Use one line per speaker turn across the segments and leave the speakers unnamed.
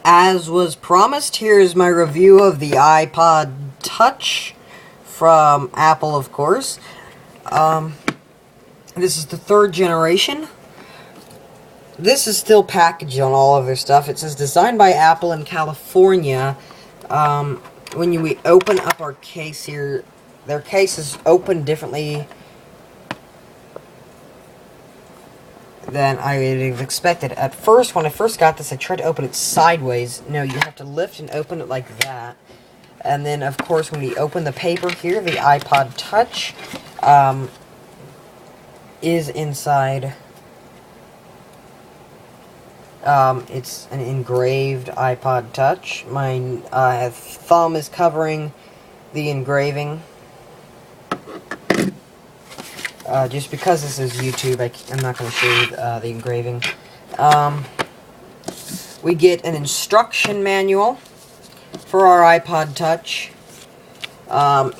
As was promised, here is my review of the iPod Touch from Apple, of course. This is the 3rd generation. This is still packaged on all of their stuff. It says designed by Apple in California. When we open up our case here, their case is opened differently than I would have expected. At first, when I first got this, I tried to open it sideways. No, you have to lift and open it like that. And then, of course, when you open the paper here, the iPod Touch is inside. It's an engraved iPod Touch. My thumb is covering the engraving. Just because this is YouTube, I'm not going to show you the engraving. We get an instruction manual for our iPod Touch.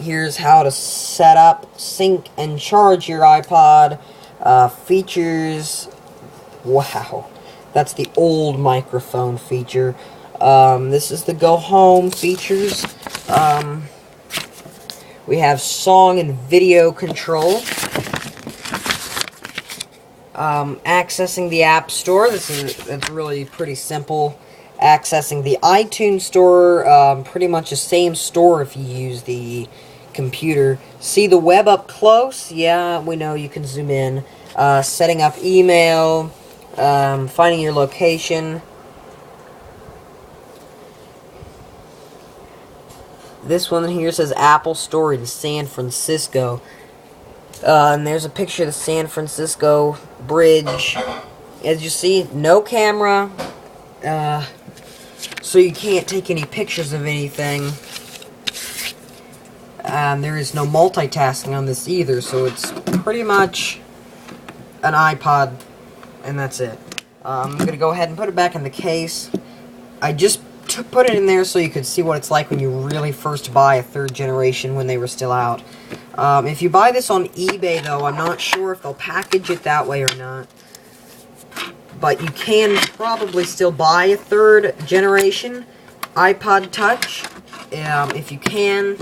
Here's how to set up, sync, and charge your iPod. Features. Wow. That's the old microphone feature. This is the go home features. We have song and video control. Accessing the App Store. It's really pretty simple. Accessing the iTunes Store, pretty much the same store if you use the computer. See the web up close? Yeah, we know you can zoom in. Setting up email, finding your location. This one here says Apple Store in San Francisco. And there's a picture of the San Francisco Bridge. As you see, no camera. So you can't take any pictures of anything. There is no multitasking on this either, so it's pretty much an iPod, and that's it. I'm going to go ahead and put it back in the case. I just put it in there so you could see what it's like when you really first buy a 3rd generation when they were still out. If you buy this on eBay, though, I'm not sure if they'll package it that way or not. But you can probably still buy a 3rd generation iPod Touch. If you can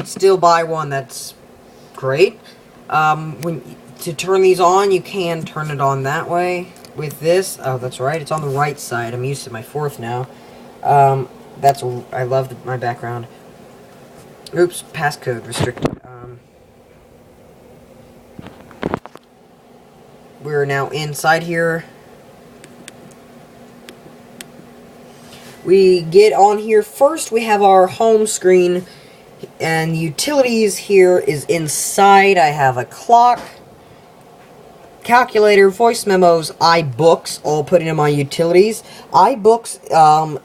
still buy one, that's great. To turn these on, you can turn it on that way. With this, oh, that's right, it's on the right side. I'm used to my 4th now. I love my background. Oops, passcode restricted. We're now inside here. We get on here first. We have our home screen, and utilities here is inside. I have a clock, calculator, voice memos, iBooks, all put into my utilities. iBooks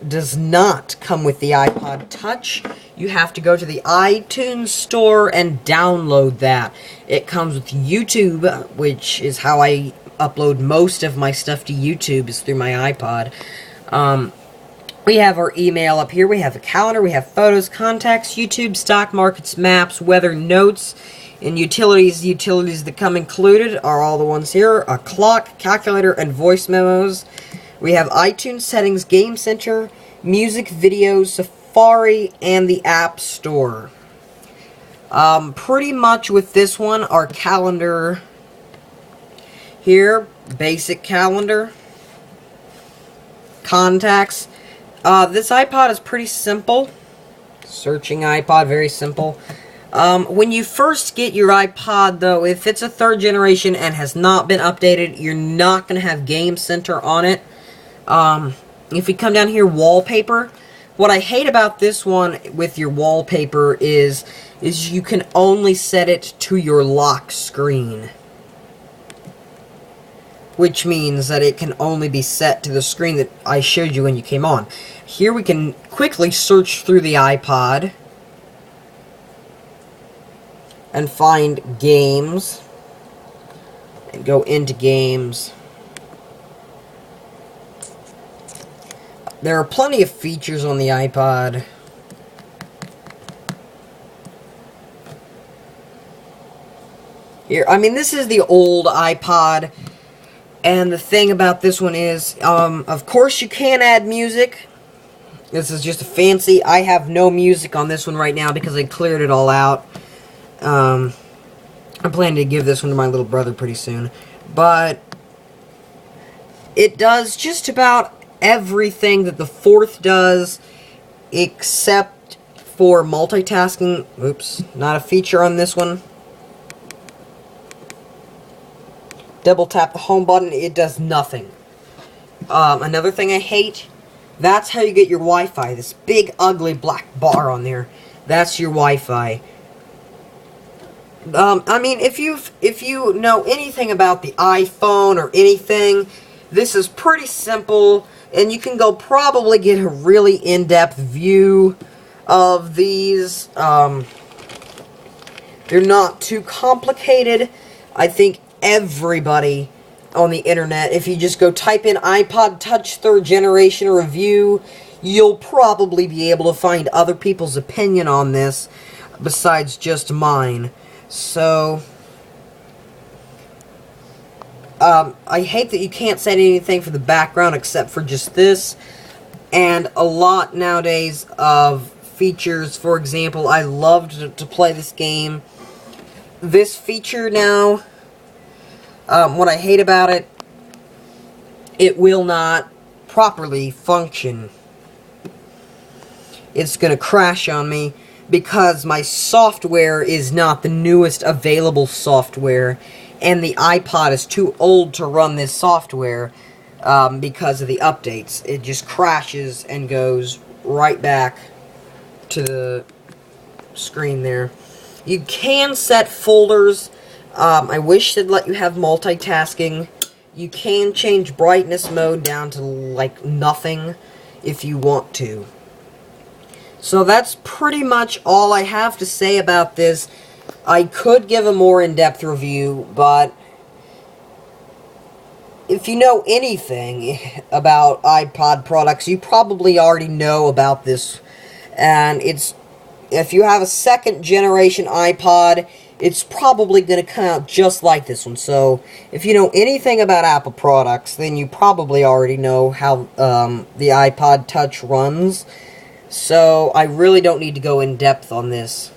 does not come with the iPod Touch. You have to go to the iTunes Store and download that. It comes with YouTube, which is how I upload most of my stuff to YouTube, is through my iPod. We have our email up here. We have a calendar. We have photos, contacts, YouTube, stock markets, maps, weather, notes. In utilities that come included are all the ones here. A clock, calculator, and voice memos. We have iTunes settings, Game Center, music, videos, Safari, and the App Store. Pretty much with this one, our calendar here, basic calendar, contacts. This iPod is pretty simple. Searching iPod, very simple. When you first get your iPod, though, if it's a 3rd generation and has not been updated, you're not going to have Game Center on it. If you come down here, wallpaper. What I hate about this one with your wallpaper is you can only set it to your lock screen. Which means that it can only be set to the screen that I showed you when you came on. Here we can quickly search through the iPod and find games, and go into games. There are plenty of features on the iPod. Here, I mean, this is the old iPod, And the thing about this one is, of course you can add music. This is just a fancy. I have no music on this one right now because I cleared it all out. I'm planning to give this one to my little brother pretty soon. But it does just about everything that the fourth does, except for multitasking. Oops, not a feature on this one. Double tap the home button, it does nothing. Another thing I hate, that's how you get your Wi-Fi. This big, ugly black bar on there. That's your Wi-Fi. I mean, if you know anything about the iPhone or anything, this is pretty simple, and you can go probably get a really in-depth view of these. They're not too complicated. I think everybody on the internet, if you just go type in iPod Touch 3rd Generation Review, you'll probably be able to find other people's opinion on this besides just mine. So, I hate that you can't set anything for the background except for just this, and a lot nowadays of features. For example, I loved to play this game. This feature now, what I hate about it, it will not properly function. It's going to crash on me because my software is not the newest available software, and the iPod is too old to run this software because of the updates. It just crashes and goes right back to the screen there. You can set folders. I wish they'd let you have multitasking. You can change brightness mode down to like nothing if you want to. So that's pretty much all I have to say about this. I could give a more in-depth review, but if you know anything about iPod products, you probably already know about this. And if you have a 2nd generation iPod, it's probably going to come out just like this one. So, if you know anything about Apple products, then you probably already know how the iPod Touch runs. So, I really don't need to go in depth on this.